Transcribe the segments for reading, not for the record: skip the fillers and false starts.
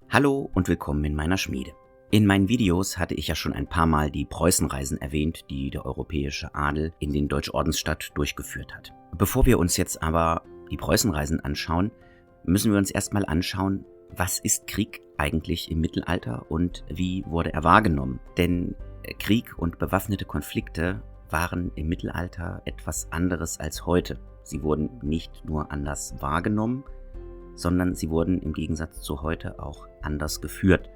Hallo und willkommen in meiner Schmiede. In meinen Videos hatte ich ja schon ein paar Mal die Preußenreisen erwähnt, die der europäische Adel in den Deutschordensstaat durchgeführt hat. Bevor wir uns jetzt aber die Preußenreisen anschauen, müssen wir uns erstmal anschauen, was ist Krieg eigentlich im Mittelalter und wie wurde er wahrgenommen? Denn Krieg und bewaffnete Konflikte waren im Mittelalter etwas anderes als heute. Sie wurden nicht nur anders wahrgenommen, sondern sie wurden im Gegensatz zu heute auch anders geführt.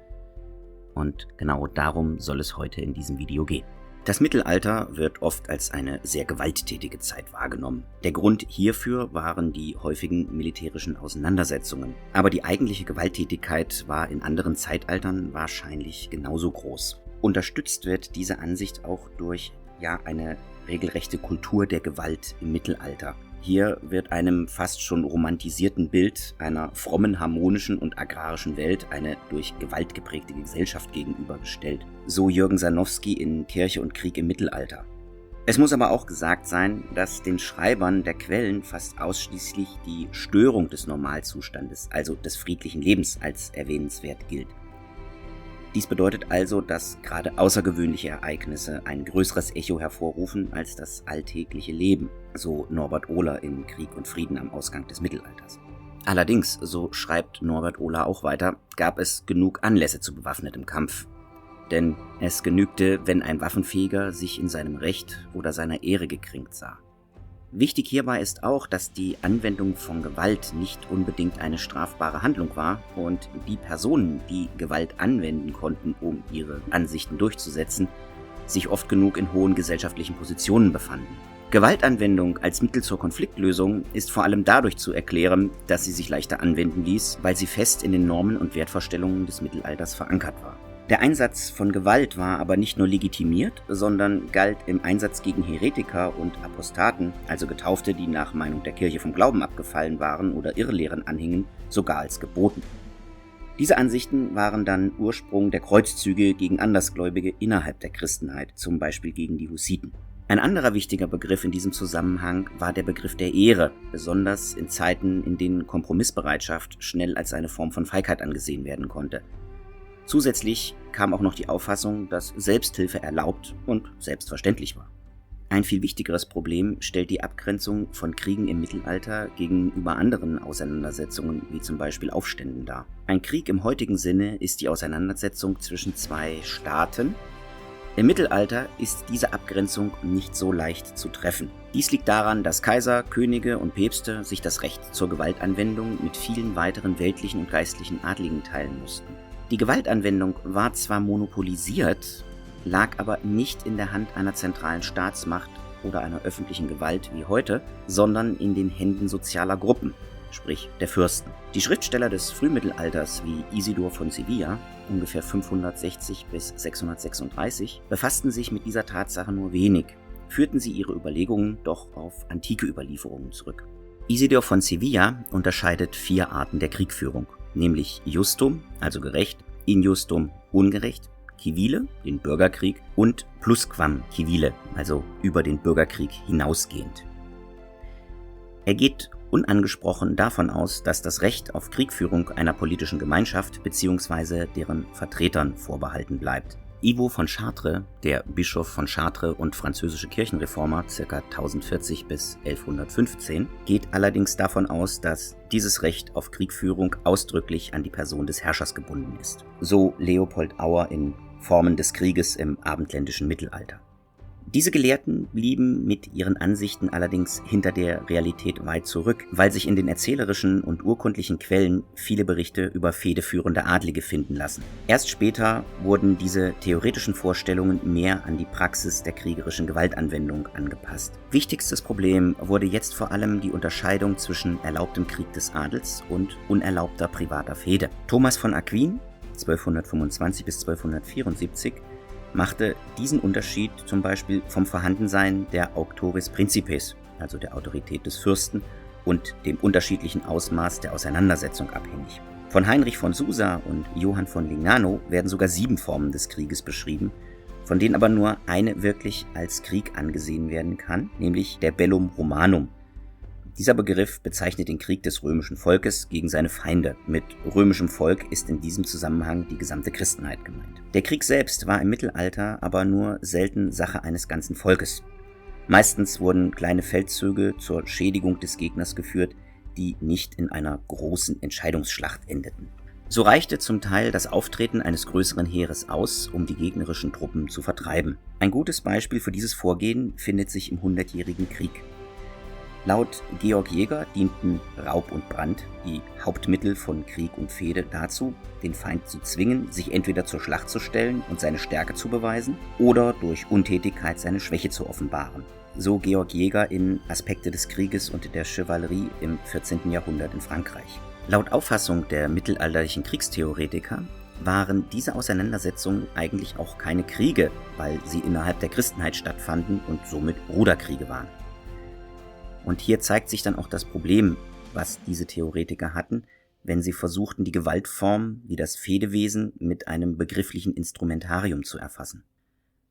Und genau darum soll es heute in diesem Video gehen. Das Mittelalter wird oft als eine sehr gewalttätige Zeit wahrgenommen. Der Grund hierfür waren die häufigen militärischen Auseinandersetzungen. Aber die eigentliche Gewalttätigkeit war in anderen Zeitaltern wahrscheinlich genauso groß. Unterstützt wird diese Ansicht auch durch eine regelrechte Kultur der Gewalt im Mittelalter. Hier wird einem fast schon romantisierten Bild einer frommen, harmonischen und agrarischen Welt eine durch Gewalt geprägte Gesellschaft gegenübergestellt. So Jürgen Sanowski in Kirche und Krieg im Mittelalter. Es muss aber auch gesagt sein, dass den Schreibern der Quellen fast ausschließlich die Störung des Normalzustandes, also des friedlichen Lebens, als erwähnenswert gilt. Dies bedeutet also, dass gerade außergewöhnliche Ereignisse ein größeres Echo hervorrufen als das alltägliche Leben, so Norbert Ohler in Krieg und Frieden am Ausgang des Mittelalters. Allerdings, so schreibt Norbert Ohler auch weiter, gab es genug Anlässe zu bewaffnetem Kampf. Denn es genügte, wenn ein Waffenfähiger sich in seinem Recht oder seiner Ehre gekränkt sah. Wichtig hierbei ist auch, dass die Anwendung von Gewalt nicht unbedingt eine strafbare Handlung war und die Personen, die Gewalt anwenden konnten, um ihre Ansichten durchzusetzen, sich oft genug in hohen gesellschaftlichen Positionen befanden. Gewaltanwendung als Mittel zur Konfliktlösung ist vor allem dadurch zu erklären, dass sie sich leichter anwenden ließ, weil sie fest in den Normen und Wertvorstellungen des Mittelalters verankert war. Der Einsatz von Gewalt war aber nicht nur legitimiert, sondern galt im Einsatz gegen Heretiker und Apostaten, also Getaufte, die nach Meinung der Kirche vom Glauben abgefallen waren oder Irrlehren anhingen, sogar als geboten. Diese Ansichten waren dann Ursprung der Kreuzzüge gegen Andersgläubige innerhalb der Christenheit, zum Beispiel gegen die Hussiten. Ein anderer wichtiger Begriff in diesem Zusammenhang war der Begriff der Ehre, besonders in Zeiten, in denen Kompromissbereitschaft schnell als eine Form von Feigheit angesehen werden konnte. Zusätzlich kam auch noch die Auffassung, dass Selbsthilfe erlaubt und selbstverständlich war. Ein viel wichtigeres Problem stellt die Abgrenzung von Kriegen im Mittelalter gegenüber anderen Auseinandersetzungen, wie zum Beispiel Aufständen dar. Ein Krieg im heutigen Sinne ist die Auseinandersetzung zwischen zwei Staaten. Im Mittelalter ist diese Abgrenzung nicht so leicht zu treffen. Dies liegt daran, dass Kaiser, Könige und Päpste sich das Recht zur Gewaltanwendung mit vielen weiteren weltlichen und geistlichen Adligen teilen mussten. Die Gewaltanwendung war zwar monopolisiert, lag aber nicht in der Hand einer zentralen Staatsmacht oder einer öffentlichen Gewalt wie heute, sondern in den Händen sozialer Gruppen, sprich der Fürsten. Die Schriftsteller des Frühmittelalters wie Isidor von Sevilla, ungefähr 560 bis 636, befassten sich mit dieser Tatsache nur wenig, führten sie ihre Überlegungen doch auf antike Überlieferungen zurück. Isidor von Sevilla unterscheidet 4 Arten der Kriegführung, nämlich Justum, also gerecht, Injustum, ungerecht, Civile, den Bürgerkrieg, und Plusquam civile, also über den Bürgerkrieg hinausgehend. Er geht unangesprochen davon aus, dass das Recht auf Kriegführung einer politischen Gemeinschaft bzw. deren Vertretern vorbehalten bleibt. Ivo von Chartres, der Bischof von Chartres und französische Kirchenreformer ca. 1040 bis 1115, geht allerdings davon aus, dass dieses Recht auf Kriegführung ausdrücklich an die Person des Herrschers gebunden ist. So Leopold Auer in Formen des Krieges im abendländischen Mittelalter. Diese Gelehrten blieben mit ihren Ansichten allerdings hinter der Realität weit zurück, weil sich in den erzählerischen und urkundlichen Quellen viele Berichte über fehdeführende Adlige finden lassen. Erst später wurden diese theoretischen Vorstellungen mehr an die Praxis der kriegerischen Gewaltanwendung angepasst. Wichtigstes Problem wurde jetzt vor allem die Unterscheidung zwischen erlaubtem Krieg des Adels und unerlaubter privater Fehde. Thomas von Aquin, 1225 bis 1274, machte diesen Unterschied zum Beispiel vom Vorhandensein der Auctoris Principes, also der Autorität des Fürsten, und dem unterschiedlichen Ausmaß der Auseinandersetzung abhängig. Von Heinrich von Susa und Johann von Lignano werden sogar 7 Formen des Krieges beschrieben, von denen aber nur eine wirklich als Krieg angesehen werden kann, nämlich der Bellum Romanum. Dieser Begriff bezeichnet den Krieg des römischen Volkes gegen seine Feinde. Mit römischem Volk ist in diesem Zusammenhang die gesamte Christenheit gemeint. Der Krieg selbst war im Mittelalter aber nur selten Sache eines ganzen Volkes. Meistens wurden kleine Feldzüge zur Schädigung des Gegners geführt, die nicht in einer großen Entscheidungsschlacht endeten. So reichte zum Teil das Auftreten eines größeren Heeres aus, um die gegnerischen Truppen zu vertreiben. Ein gutes Beispiel für dieses Vorgehen findet sich im Hundertjährigen Krieg. Laut Georg Jäger dienten Raub und Brand, die Hauptmittel von Krieg und Fehde, dazu, den Feind zu zwingen, sich entweder zur Schlacht zu stellen und seine Stärke zu beweisen oder durch Untätigkeit seine Schwäche zu offenbaren. So Georg Jäger in Aspekte des Krieges und der Chevalerie im 14. Jahrhundert in Frankreich. Laut Auffassung der mittelalterlichen Kriegstheoretiker waren diese Auseinandersetzungen eigentlich auch keine Kriege, weil sie innerhalb der Christenheit stattfanden und somit Bruderkriege waren. Und hier zeigt sich dann auch das Problem, was diese Theoretiker hatten, wenn sie versuchten, die Gewaltform wie das Fehdewesen mit einem begrifflichen Instrumentarium zu erfassen.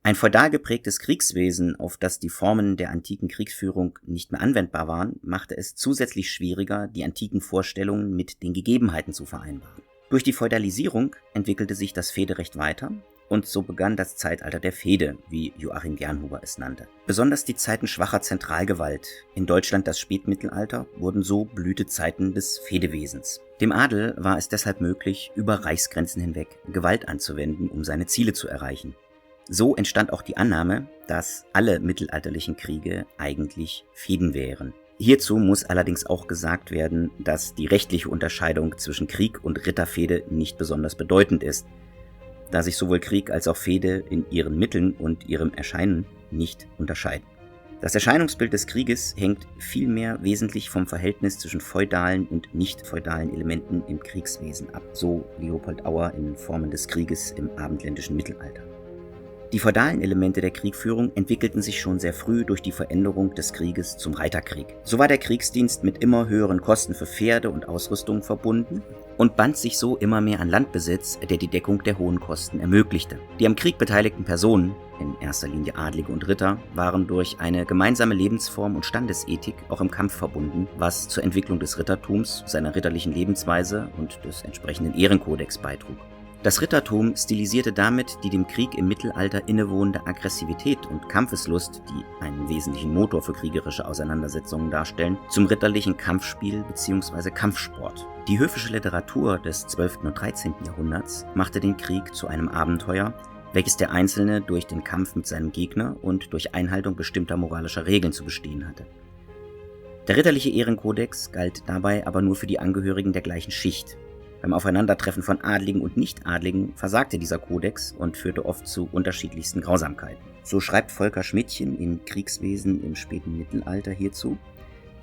Ein feudal geprägtes Kriegswesen, auf das die Formen der antiken Kriegsführung nicht mehr anwendbar waren, machte es zusätzlich schwieriger, die antiken Vorstellungen mit den Gegebenheiten zu vereinbaren. Durch die Feudalisierung entwickelte sich das Fehderecht weiter und so begann das Zeitalter der Fehde, wie Joachim Gernhuber es nannte. Besonders die Zeiten schwacher Zentralgewalt, in Deutschland das Spätmittelalter, wurden so Blütezeiten des Fehdewesens. Dem Adel war es deshalb möglich, über Reichsgrenzen hinweg Gewalt anzuwenden, um seine Ziele zu erreichen. So entstand auch die Annahme, dass alle mittelalterlichen Kriege eigentlich Fehden wären. Hierzu muss allerdings auch gesagt werden, dass die rechtliche Unterscheidung zwischen Krieg und Ritterfehde nicht besonders bedeutend ist, da sich sowohl Krieg als auch Fehde in ihren Mitteln und ihrem Erscheinen nicht unterscheiden. Das Erscheinungsbild des Krieges hängt vielmehr wesentlich vom Verhältnis zwischen feudalen und nicht-feudalen Elementen im Kriegswesen ab, so Leopold Auer in Formen des Krieges im abendländischen Mittelalter. Die feudalen Elemente der Kriegführung entwickelten sich schon sehr früh durch die Veränderung des Krieges zum Reiterkrieg. So war der Kriegsdienst mit immer höheren Kosten für Pferde und Ausrüstung verbunden und band sich so immer mehr an Landbesitz, der die Deckung der hohen Kosten ermöglichte. Die am Krieg beteiligten Personen, in erster Linie Adlige und Ritter, waren durch eine gemeinsame Lebensform und Standesethik auch im Kampf verbunden, was zur Entwicklung des Rittertums, seiner ritterlichen Lebensweise und des entsprechenden Ehrenkodex beitrug. Das Rittertum stilisierte damit die dem Krieg im Mittelalter innewohnende Aggressivität und Kampfeslust, die einen wesentlichen Motor für kriegerische Auseinandersetzungen darstellen, zum ritterlichen Kampfspiel bzw. Kampfsport. Die höfische Literatur des 12. und 13. Jahrhunderts machte den Krieg zu einem Abenteuer, welches der Einzelne durch den Kampf mit seinem Gegner und durch Einhaltung bestimmter moralischer Regeln zu bestehen hatte. Der ritterliche Ehrenkodex galt dabei aber nur für die Angehörigen der gleichen Schicht. Beim Aufeinandertreffen von Adligen und Nicht-Adligen versagte dieser Kodex und führte oft zu unterschiedlichsten Grausamkeiten. So schreibt Volker Schmidtchen in Kriegswesen im späten Mittelalter hierzu,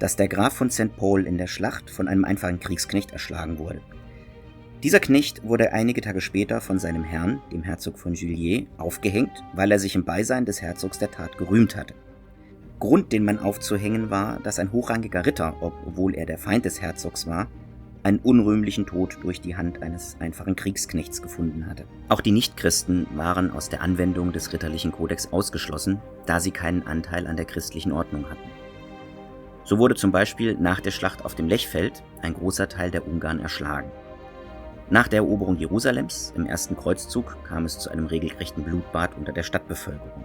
dass der Graf von St. Paul in der Schlacht von einem einfachen Kriegsknecht erschlagen wurde. Dieser Knecht wurde einige Tage später von seinem Herrn, dem Herzog von Juliers, aufgehängt, weil er sich im Beisein des Herzogs der Tat gerühmt hatte. Grund, den Mann aufzuhängen, war, dass ein hochrangiger Ritter, obwohl er der Feind des Herzogs war, einen unrühmlichen Tod durch die Hand eines einfachen Kriegsknechts gefunden hatte. Auch die Nichtchristen waren aus der Anwendung des ritterlichen Kodex ausgeschlossen, da sie keinen Anteil an der christlichen Ordnung hatten. So wurde zum Beispiel nach der Schlacht auf dem Lechfeld ein großer Teil der Ungarn erschlagen. Nach der Eroberung Jerusalems im ersten Kreuzzug kam es zu einem regelrechten Blutbad unter der Stadtbevölkerung.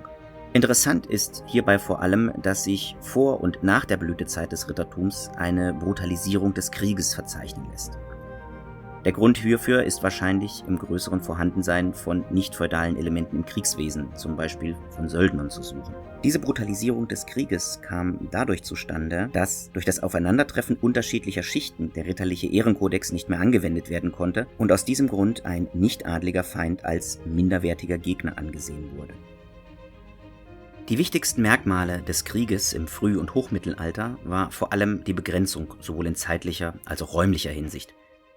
Interessant ist hierbei vor allem, dass sich vor und nach der Blütezeit des Rittertums eine Brutalisierung des Krieges verzeichnen lässt. Der Grund hierfür ist wahrscheinlich im größeren Vorhandensein von nicht-feudalen Elementen im Kriegswesen, zum Beispiel von Söldnern, zu suchen. Diese Brutalisierung des Krieges kam dadurch zustande, dass durch das Aufeinandertreffen unterschiedlicher Schichten der ritterliche Ehrenkodex nicht mehr angewendet werden konnte und aus diesem Grund ein nicht-adliger Feind als minderwertiger Gegner angesehen wurde. Die wichtigsten Merkmale des Krieges im Früh- und Hochmittelalter war vor allem die Begrenzung sowohl in zeitlicher als auch räumlicher Hinsicht.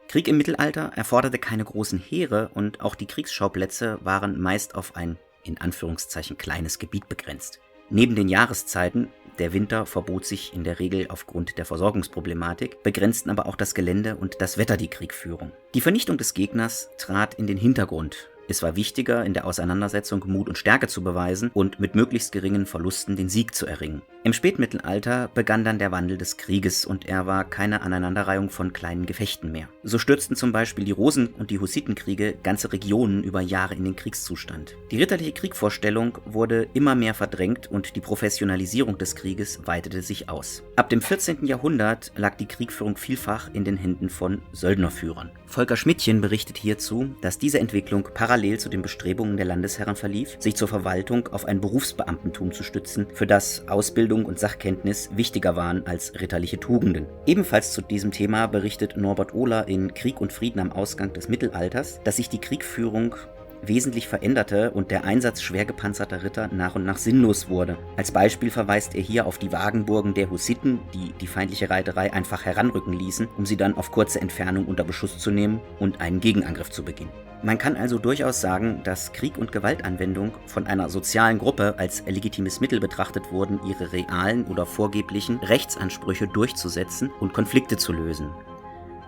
Krieg im Mittelalter erforderte keine großen Heere und auch die Kriegsschauplätze waren meist auf ein, in Anführungszeichen, kleines Gebiet begrenzt. Neben den Jahreszeiten, der Winter verbot sich in der Regel aufgrund der Versorgungsproblematik, begrenzten aber auch das Gelände und das Wetter die Kriegführung. Die Vernichtung des Gegners trat in den Hintergrund, Es war wichtiger, in der Auseinandersetzung Mut und Stärke zu beweisen und mit möglichst geringen Verlusten den Sieg zu erringen. Im Spätmittelalter begann dann der Wandel des Krieges und er war keine Aneinanderreihung von kleinen Gefechten mehr. So stürzten zum Beispiel die Rosen- und die Hussitenkriege ganze Regionen über Jahre in den Kriegszustand. Die ritterliche Kriegvorstellung wurde immer mehr verdrängt und die Professionalisierung des Krieges weitete sich aus. Ab dem 14. Jahrhundert lag die Kriegführung vielfach in den Händen von Söldnerführern. Volker Schmidtchen berichtet hierzu, dass diese Entwicklung parallel zu den Bestrebungen der Landesherren verlief, sich zur Verwaltung auf ein Berufsbeamtentum zu stützen, für das Ausbildung und Sachkenntnis wichtiger waren als ritterliche Tugenden. Ebenfalls zu diesem Thema berichtet Norbert Ohler in Krieg und Frieden am Ausgang des Mittelalters, dass sich die Kriegführung wesentlich veränderte und der Einsatz schwer gepanzerter Ritter nach und nach sinnlos wurde. Als Beispiel verweist er hier auf die Wagenburgen der Hussiten, die die feindliche Reiterei einfach heranrücken ließen, um sie dann auf kurze Entfernung unter Beschuss zu nehmen und einen Gegenangriff zu beginnen. Man kann also durchaus sagen, dass Krieg und Gewaltanwendung von einer sozialen Gruppe als legitimes Mittel betrachtet wurden, ihre realen oder vorgeblichen Rechtsansprüche durchzusetzen und Konflikte zu lösen.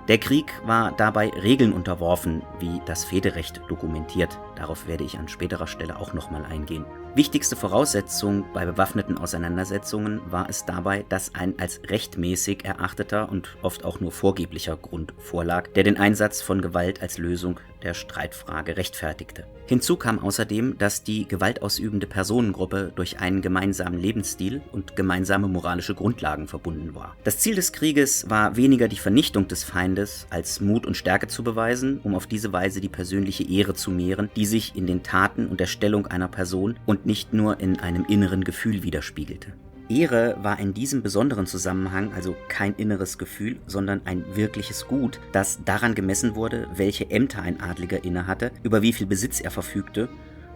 Der Krieg war dabei Regeln unterworfen, wie das Fehderecht dokumentiert. Darauf werde ich an späterer Stelle auch nochmal eingehen. Wichtigste Voraussetzung bei bewaffneten Auseinandersetzungen war es dabei, dass ein als rechtmäßig erachteter und oft auch nur vorgeblicher Grund vorlag, der den Einsatz von Gewalt als Lösung der Streitfrage rechtfertigte. Hinzu kam außerdem, dass die gewaltausübende Personengruppe durch einen gemeinsamen Lebensstil und gemeinsame moralische Grundlagen verbunden war. Das Ziel des Krieges war weniger die Vernichtung des Feindes, als Mut und Stärke zu beweisen, um auf diese Weise die persönliche Ehre zu mehren, die sich in den Taten und der Stellung einer Person und nicht nur in einem inneren Gefühl widerspiegelte. Ehre war in diesem besonderen Zusammenhang also kein inneres Gefühl, sondern ein wirkliches Gut, das daran gemessen wurde, welche Ämter ein Adliger innehatte, über wie viel Besitz er verfügte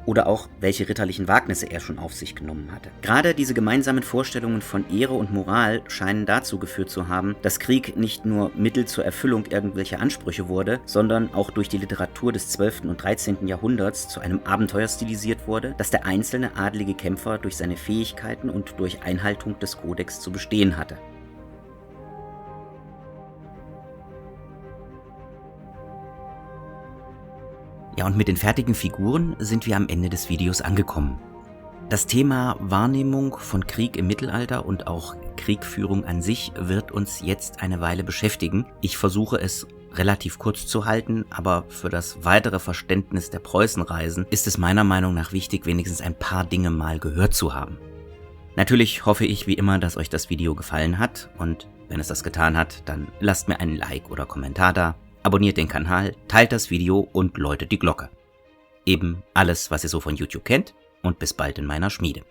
oder auch welche ritterlichen Wagnisse er schon auf sich genommen hatte. Gerade diese gemeinsamen Vorstellungen von Ehre und Moral scheinen dazu geführt zu haben, dass Krieg nicht nur Mittel zur Erfüllung irgendwelcher Ansprüche wurde, sondern auch durch die Literatur des 12. und 13. Jahrhunderts zu einem Abenteuer stilisiert wurde, das der einzelne adlige Kämpfer durch seine Fähigkeiten und durch Einhaltung des Kodex zu bestehen hatte. Ja, und mit den fertigen Figuren sind wir am Ende des Videos angekommen. Das Thema Wahrnehmung von Krieg im Mittelalter und auch Kriegführung an sich wird uns jetzt eine Weile beschäftigen. Ich versuche es relativ kurz zu halten, aber für das weitere Verständnis der Preußenreisen ist es meiner Meinung nach wichtig, wenigstens ein paar Dinge mal gehört zu haben. Natürlich hoffe ich wie immer, dass euch das Video gefallen hat und wenn es das getan hat, dann lasst mir einen Like oder Kommentar da. Abonniert den Kanal, teilt das Video und läutet die Glocke. Eben alles, was ihr so von YouTube kennt und bis bald in meiner Schmiede.